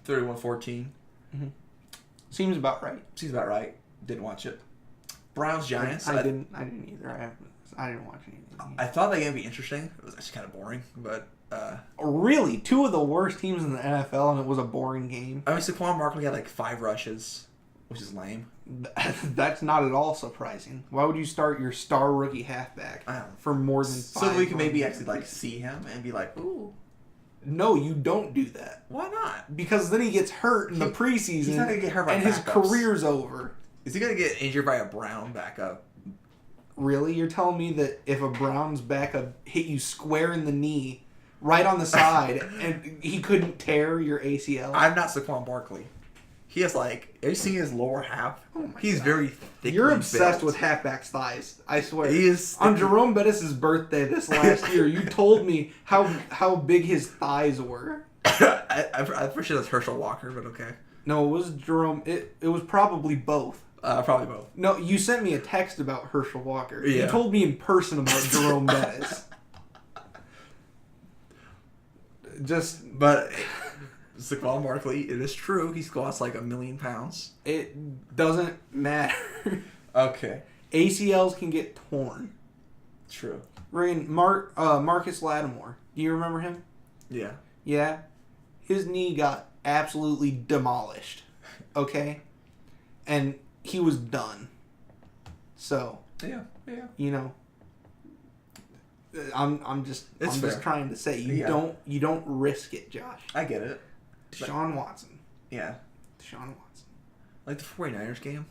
Mm-hmm. Seems about right. Didn't watch it. Browns-Giants. I didn't either. I didn't watch anything. I thought that game would be interesting. It was actually kind of boring, but... Really? 2 of the worst teams in the NFL, and it was a boring game? I mean, Saquon Barkley had 5 rushes, which is lame. That's not at all surprising. Why would you start your star rookie halfback for more than 5 So we can maybe actually see him and be like, ooh. No, you don't do that. Why not? Because then he gets hurt in the preseason. He's not going to get hurt by and backups. His career's over. Is he going to get injured by a Brown backup? Really? You're telling me that if a Browns backup hit you square in the knee, right on the side, and he couldn't tear your ACL? I'm not Saquon Barkley. He has have you seen his lower half? Oh my He's God. very thick. You're obsessed with halfback's thighs. I swear. He is. On Jerome Bettis' birthday this last year, you told me how big his thighs were. I'm pretty sure that's Herschel Walker, but okay. No, it was Jerome. It was probably both. Probably both. No, you sent me a text about Herschel Walker. Yeah. You told me in person about Jerome Bettis. But Saquon Barkley, it is true. He squats 1 million pounds. It doesn't matter. Okay. ACLs can get torn. True. Marcus Lattimore. Do you remember him? Yeah. Yeah. His knee got absolutely demolished. Okay? And he was done. So. Yeah. I'm just trying to say you don't risk it, Josh. I get it. Deshaun Watson. Yeah. Deshaun Watson. The 49ers game,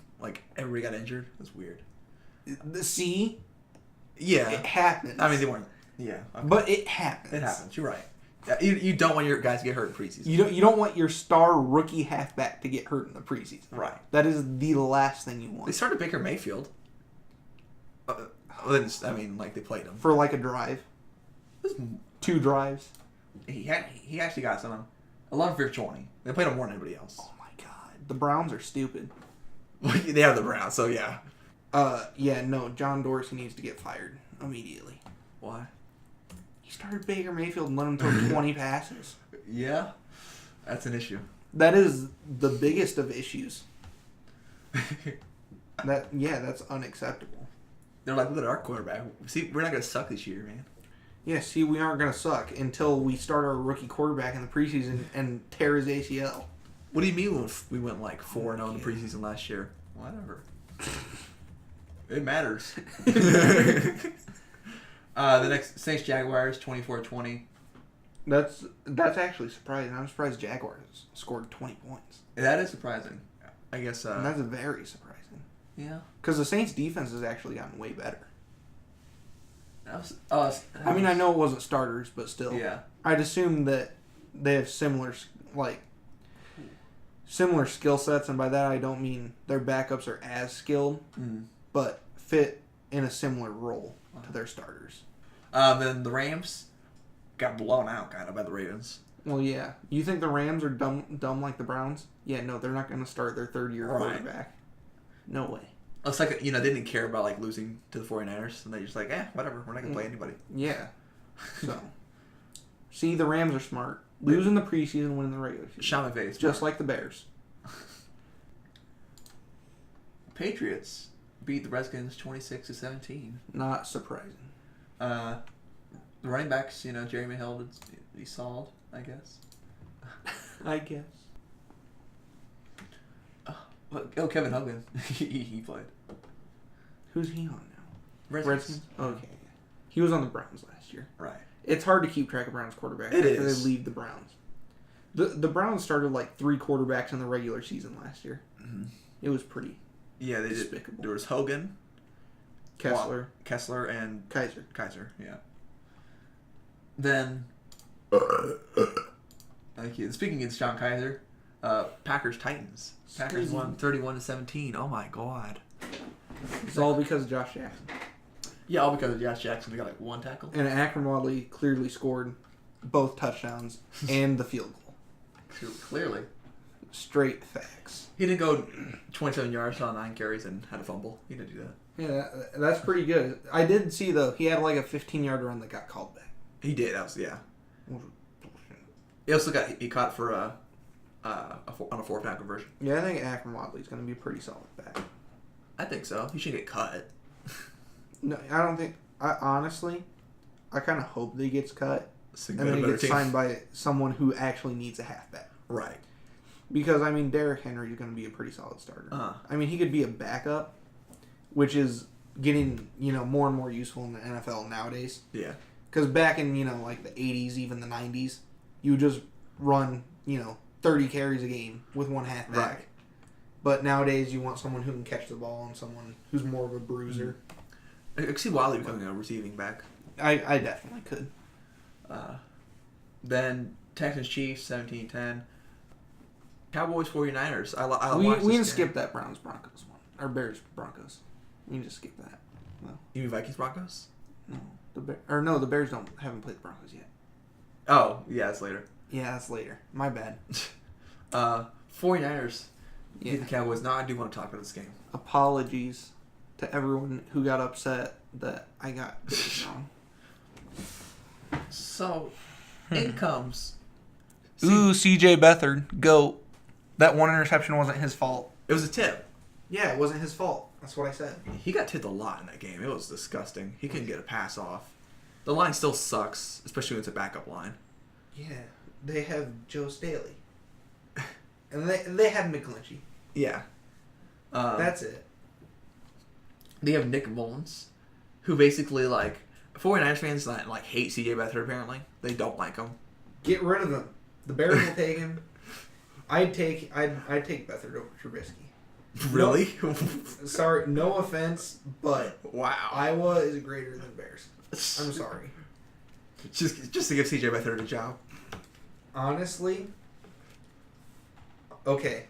everybody got injured. That's weird. See? Yeah. It happens. I mean, they weren't. Yeah. Okay. But it happens. It happens. You're right. You don't want your guys to get hurt in preseason. You don't want your star rookie halfback to get hurt in the preseason. Right. That is the last thing you want. They started Baker Mayfield. They played him for a drive. 2 drives. He actually got some 11 for 20. They played him more than anybody else. Oh my God, the Browns are stupid. They have the Browns, so yeah. No, John Dorsey needs to get fired immediately. Why? He started Baker Mayfield and let him throw 20 passes. Yeah, that's an issue. That is the biggest of issues. That's unacceptable. They're like, look at our quarterback. See, we're not going to suck this year, man. Yeah, see, we aren't going to suck until we start our rookie quarterback in the preseason and tear his ACL. What do you mean we went like 4-0 in the preseason last year? Whatever. It matters. The next Saints Jaguars 24-20. That's actually surprising. I'm surprised Jaguars scored 20 points. That is surprising. I guess. And that's very surprising. Yeah. Because the Saints' defense has actually gotten way better. I mean, I know it wasn't starters, but still. Yeah. I'd assume that they have similar skill sets, and by that I don't mean their backups are as skilled, but fit in a similar role to their starters. Then the Rams got blown out kind of by the Ravens. Well, yeah. You think the Rams are dumb like the Browns? Yeah, no, they're not going to start their third-year quarterback. No way. It's like, they didn't care about like losing to the 49ers, and they just like, whatever, we're not going to play anybody. Yeah. So, see, the Rams are smart. Losing the preseason, winning the regular season. Sean McVay. Just like the Bears. Patriots beat the Redskins 26-17. Not surprising. The running backs, Jeremy Hill, he's solid, I guess. I guess. Kevin Hogan. he played. Who's he on now? Redskins. Okay. He was on the Browns last year. Right. It's hard to keep track of Browns quarterbacks It after is. they leave the Browns. The Browns started like 3 quarterbacks in the regular season last year. Mm-hmm. It was pretty they despicable. did. There was Hogan, Kessler, and Kaiser. Yeah. Then, thank you. Speaking against John Kaiser, Packers Titans. Packers won 31-17. Oh my god. It's all because of Josh Jackson. Yeah, all because of Josh Jackson. They got like 1 tackle. And Akron Wadley clearly scored both touchdowns and the field goal. Clearly. Straight facts. He didn't go 27 yards, saw 9 carries, and had a fumble. He didn't do that. Yeah, that's pretty good. I did see, though, he had like a 15-yard run that got called back. He did. That was, yeah. He also he caught for on a 4-down conversion. Yeah, I think Akron Wadley's going to be a pretty solid back. I think so. He should get cut. No, I don't think. Honestly, I kind of hope that he gets cut. And then he gets signed by someone who actually needs a halfback. Right. Because, I mean, Derrick Henry is going to be a pretty solid starter. I mean, he could be a backup, which is getting, more and more useful in the NFL nowadays. Yeah. Because back in, like the 80s, even the 90s, you would just run, 30 carries a game with one halfback. Right. But nowadays, you want someone who can catch the ball and someone who's more of a bruiser. I could see Wiley becoming a receiving back. I definitely could. Then Texans Chiefs 17-10. Cowboys 49ers. We can skip that Browns Broncos one. Or Bears Broncos. We can just skip that. No. You mean Vikings Broncos? No. The Bears haven't played the Broncos yet. Oh, yeah, that's later. Yeah, that's later. My bad. 49ers Yeah. beat the Cowboys. Now I do want to talk about this game. Apologies to everyone who got upset that I got this wrong. So, in comes... Ooh, CJ Beathard, GOAT. That one interception wasn't his fault. It was a tip. Yeah, it wasn't his fault. That's what I said. He got tipped a lot in that game. It was disgusting. He couldn't get a pass off. The line still sucks, especially when it's a backup line. Yeah, they have Joe Staley. And they have McGlinchey. Yeah. That's it. They have Nick Mullins, who basically, 49ers fans, hate C.J. Beathard, apparently. They don't like him. Get rid of him. The Bears will take him. I'd take Beathard over Trubisky. Really? No, sorry, no offense, but wow. Iowa is greater than Bears. I'm sorry. Just to give C.J. Beathard a job. Honestly, okay.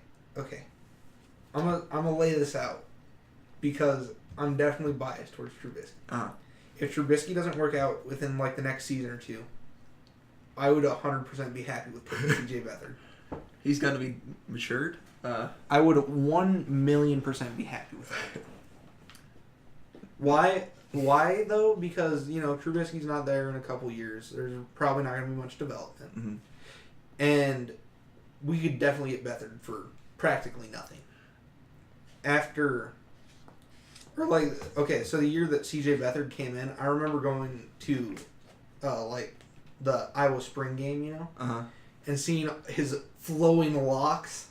I'm gonna lay this out because I'm definitely biased towards Trubisky. If Trubisky doesn't work out within the next season or two, I would 100% be happy with taking C.J. Beathard. He's going to be matured. I would 1,000,000% be happy with that. Why though? Because Trubisky's not there in a couple years. There's probably not going to be much development. Mm-hmm. And we could definitely get Beathard for practically nothing. So the year that CJ Beathard came in, I remember going to, the Iowa spring game, and seeing his flowing locks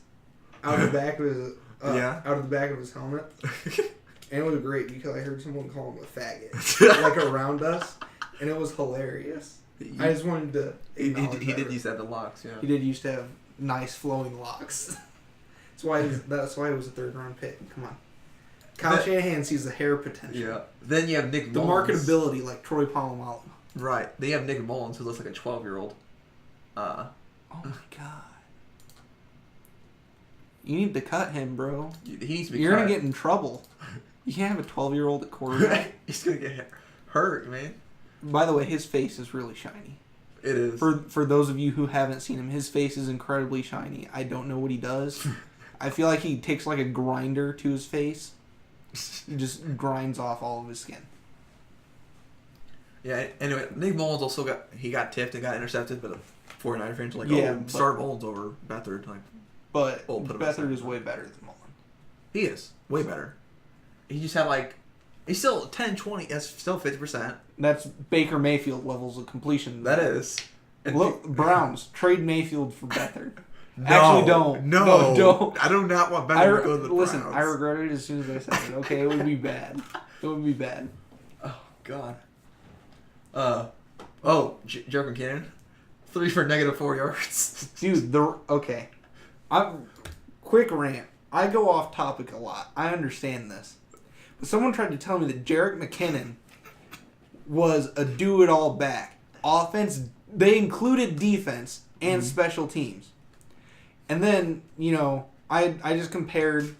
out of the back of his, out of the back of his helmet. And it was great because I heard someone call him a faggot, around us, and it was hilarious. I just wanted to He did used to have the locks, yeah. He did used to have nice flowing locks. That's why he was a third-round pick. Come on. Kyle Shanahan sees the hair potential. Yeah. Then you have Nick the Mullins. marketability, like Troy Polamalu. Right. Then you have Nick Mullins, who looks like a 12-year-old. Oh my god. You need to cut him, bro. He needs to be You're cut. going to get in trouble. You can't have a 12-year-old at quarterback. He's going to get hurt, man. By the way, his face is really shiny. It is. For those of you who haven't seen him, his face is incredibly shiny. I don't know what he does. I feel like he takes like a grinder to his face. He just grinds off all of his skin. Yeah, anyway, Nick Mullins also got tipped and got intercepted, but the 49er fans were like, start Mullins over Beathard. Like, but Beathard is way better than Mullins. He is. Way better. He just had he's still 10-20. That's still 50%. That's Baker Mayfield levels of completion. That is. And look, Browns, trade Mayfield for Beathard. No, actually, don't. No, don't. I do not want Beathard to go to the Browns. Listen, I regretted it as soon as I said it. Okay, it would be bad. It would be bad. Oh, God. Jerk McKinnon. 3 for -4 yards. Dude, quick rant. I go off topic a lot. I understand this. But someone tried to tell me that Jerick McKinnon was a do-it-all back. Offense, they included defense and special teams. And then, I just compared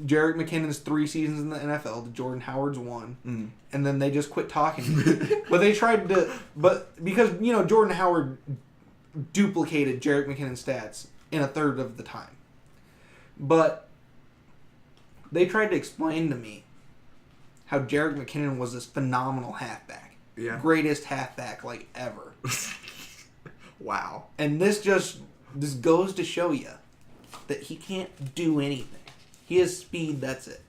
Jerick McKinnon's 3 seasons in the NFL to Jordan Howard's 1. And then they just quit talking. But they tried to... But because, Jordan Howard duplicated Jerick McKinnon's stats in a third of the time. But they tried to explain to me how Jerick McKinnon was this phenomenal halfback. Yeah. Greatest halfback, ever. Wow. And this goes to show you that he can't do anything. He has speed, that's it.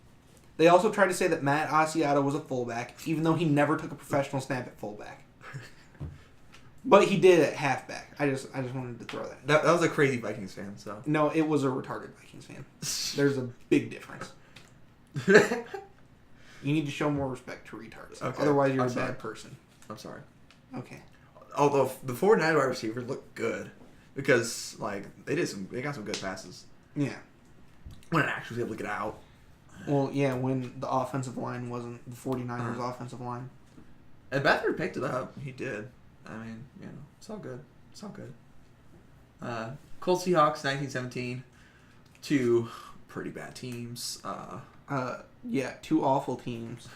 They also tried to say that Matt Asiata was a fullback, even though he never took a professional snap at fullback. But he did at halfback. I just wanted to throw that. That was a crazy Vikings fan, so. No, it was a retarded Vikings fan. There's a big difference. You need to show more respect to retards. Okay. Otherwise, you're a bad person. I'm sorry. Okay. Although the 49 wide receivers look good because they got some good passes. Yeah. When it actually was able to get out. Well, yeah, when the offensive line wasn't the 49ers' offensive line. And Beathard picked it up. He did. I mean, it's all good. It's all good. Colts Seahawks 1917. 2 pretty bad teams. Yeah, 2 awful teams.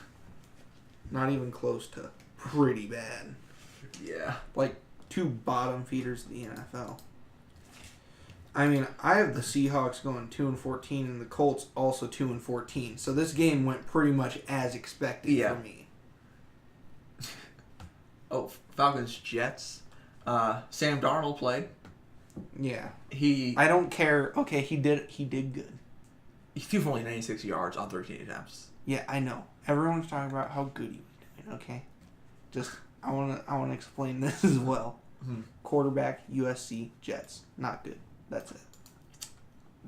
Not even close to pretty bad. Yeah. 2 bottom feeders of the NFL. I mean, I have the Seahawks going 2-14 and the Colts also 2-14. So this game went pretty much as expected for me. Oh, Falcons Jets. Sam Darnold played. Yeah. I don't care. Okay, he did good. He threw for only 96 yards on 13 attempts. Yeah, I know. Everyone's talking about how good he was doing. Okay, I want to explain this as well. Mm-hmm. Quarterback, USC Jets, not good. That's it.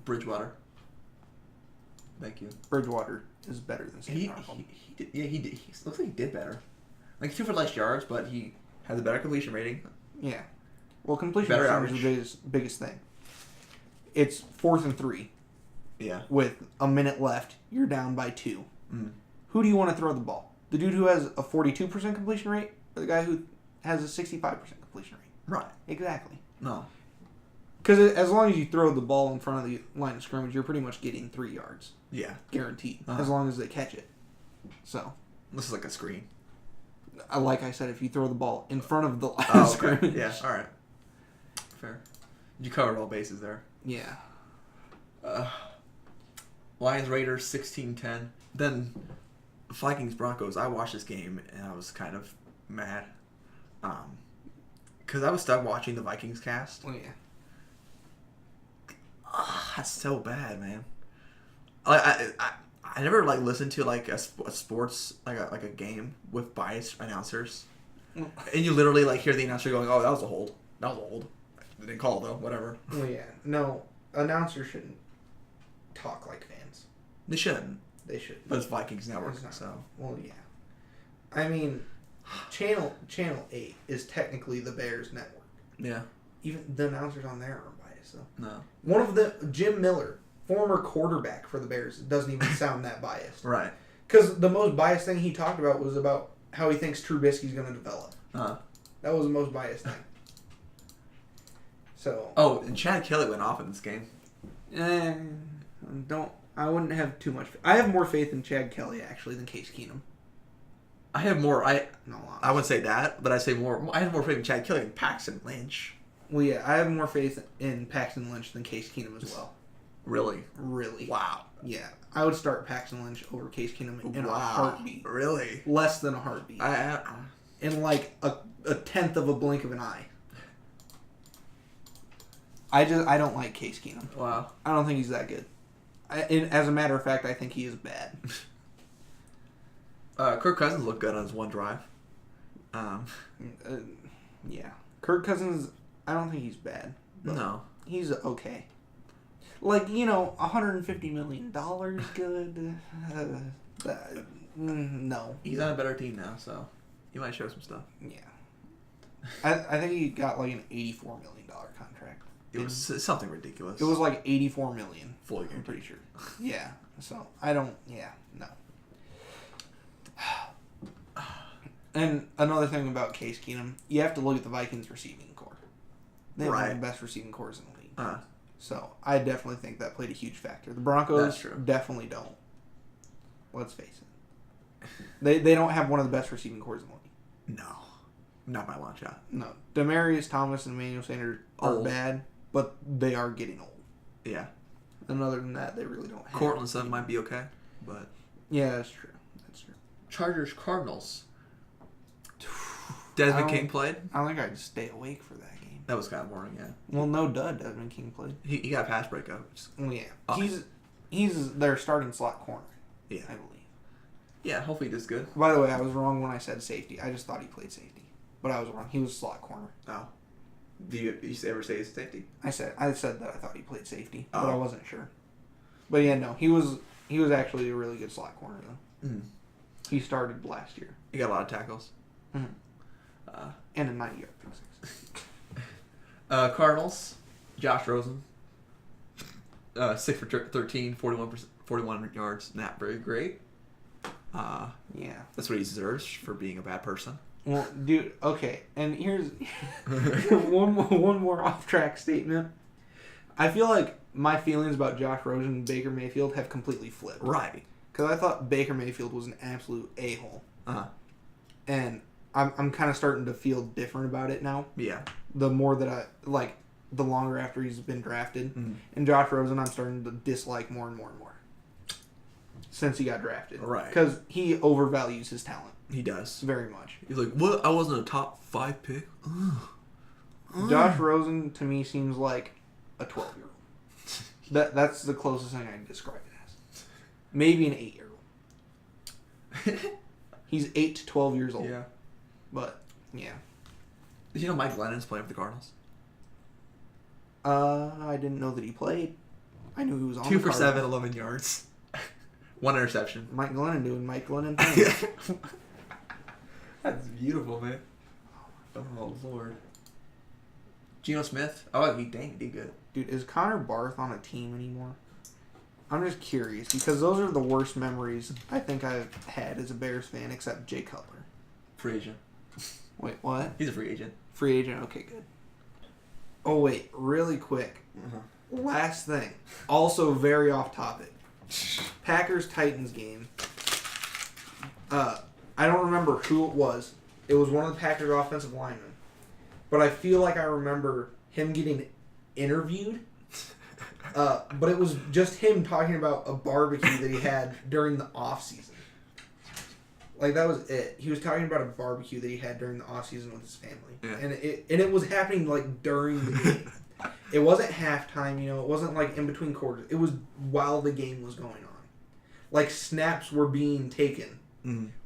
Bridgewater. Thank you. Bridgewater is better than Sam Darnold. He did. Yeah, he did. He looks like he did better. He threw for less yards, but he has a better completion rating. Yeah. Well, completion rating is the biggest thing. It's 4th and 3. Yeah. With a minute left, you're down by 2. Who do you want to throw the ball? The dude who has a 42% completion rate, or the guy who has a 65% completion rate? Right. Exactly. No. Because as long as you throw the ball in front of the line of scrimmage, you're pretty much getting 3 yards. Yeah. Guaranteed. As long as they catch it. So. This is like a screen. Like I said, if you throw the ball in front of the line of scrimmage. Yeah, all right. Fair. You covered all bases there. Yeah. Lions Raiders 16-10. Then Vikings Broncos. I watched this game and I was kind of mad. Because I was stuck watching the Vikings cast. Oh, yeah. That's so bad, man. I never like listened to like a sports like a game with biased announcers, and you literally like hear the announcer going, "Oh, that was a hold. That was a hold." They didn't call it though. Whatever. Well, yeah. No, announcers shouldn't talk like fans. They shouldn't. They should. But it's Vikings Network, so. Well, yeah. I mean, Channel 8 is technically the Bears network. Yeah. Even the announcers on there aren't biased, though. No. One of the Jim Miller, former quarterback for the Bears, doesn't even sound that biased. Right. Because the most biased thing he talked about was about how he thinks Trubisky's going to develop. That was the most biased thing. So. Oh, and Chad Kelly went off in this game. I wouldn't have too much. I have more faith in Chad Kelly actually than Case Keenum. I have more. I I wouldn't say that, but I say more. I have more faith in Chad Kelly than Paxton Lynch. Well, yeah, I have more faith in Paxton Lynch than Case Keenum as well. Really? Really? Wow. Yeah, I would start Paxton Lynch over Case Keenum in a heartbeat. Really? Less than a heartbeat. In like a tenth of a blink of an eye. I don't like Case Keenum. Wow. I don't think he's that good. As a matter of fact, I think he is bad. Kirk Cousins looked good on his one drive. Yeah. Kirk Cousins, I don't think he's bad. No. He's okay. Like, $150 million good. No. He's on a better team now, so he might show some stuff. Yeah. I think he got like an $84 million contract. It was something ridiculous. It was like $84 million. Fully guaranteed. I'm pretty sure. Yeah. So, I don't... Yeah. No. And another thing about Case Keenum, you have to look at the Vikings receiving core. They have one of the best receiving cores in the league. So, I definitely think that played a huge factor. The Broncos definitely don't. Let's face it. They don't have one of the best receiving cores in the league. No. Not by a long shot. No. Demarius Thomas and Emmanuel Sanders are bad, but they are getting old. Yeah. And other than that, they really don't have... Cortland Sutton might be okay, but... Yeah, that's true. Chargers Cardinals. Desmond King played? I don't think I'd stay awake for that game. That was kind of boring, yeah. Well, no dud, Desmond King played. He got a pass breakup. Well, yeah. He's their starting slot corner. Yeah. I believe. Yeah, hopefully he does good. By the way, I was wrong when I said safety. I just thought he played safety. But I was wrong. He was slot corner. Oh. Do you ever say he's safety? I said that I thought he played safety, but I wasn't sure. But yeah, no, he was actually a really good slot corner though. Mm. He started last year. He got a lot of tackles. Mm-hmm. And a 90-yard pick. Cardinals, Josh Rosen. 6 for 13, 41 yards. Not very great. Yeah. That's what he deserves for being a bad person. Well, dude, okay. And here's one more off-track statement. I feel like my feelings about Josh Rosen and Baker Mayfield have completely flipped. Right. Because I thought Baker Mayfield was an absolute a-hole. And I'm kind of starting to feel different about it now. Yeah. The more that the longer after he's been drafted. Mm-hmm. And Josh Rosen, I'm starting to dislike more and more and more. Since he got drafted. Right. Because he overvalues his talent. He does. Very much. He's like, what? I wasn't a top 5 pick? Josh Rosen, to me, seems like a 12-year-old. That's the closest thing I can describe it as. Maybe an 8-year-old. He's 8 to 12 years old. Yeah. But, yeah. Did you know Mike Glennon's playing for the Cardinals? I didn't know that he played. I knew he was on 2 for 7, 11 yards. 1 interception. Mike Glennon doing Mike Glennon things. That's beautiful, man. Oh, Lord. Geno Smith? Oh, he did good. Dude, is Connor Barth on a team anymore? I'm just curious, because those are the worst memories I think I've had as a Bears fan, except Jay Cutler. Free agent. Wait, what? He's a free agent. Free agent? Okay, good. Oh, wait, really quick. Last thing. Also very off topic. Packers-Titans game. I don't remember who it was. It was one of the Packers offensive linemen. But I feel like I remember him getting interviewed. But it was just him talking about a barbecue that he had during the off-season. Like, that was it. He was talking about a barbecue that he had during the off-season with his family. Yeah. And it was happening, like, during the game. It wasn't halftime, you know. It wasn't like in between quarters. It was while the game was going on. Like snaps were being taken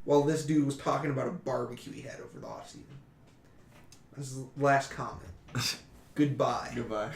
while this dude was talking about a barbecue he had over the offseason. This is the last comment. Goodbye. Goodbye.